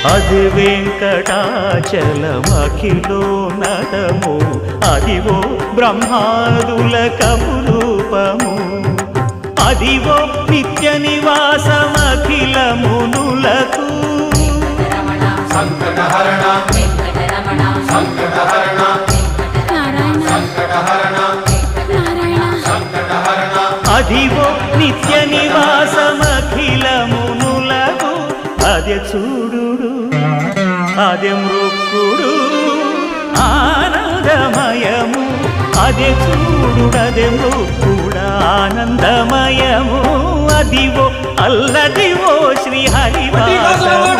అది వెంకటాచలమఖిలోన్నతము అదివో బ్రహ్మాదుల కపురూపము అదివో నిత్య నివాసమఖిల మునులకు సంకటహరణ సంకటహరణ సంకటహరణ సంకటహరణ అదివో నిత్య నివాసమఖిల మునులకు అదే చూడు అదే మృక్కుడు ఆనందమయము అదే చూడుడదే మృక్కుడ ఆనందమయము అదివో అల్లదివో శ్రీ హరివాసము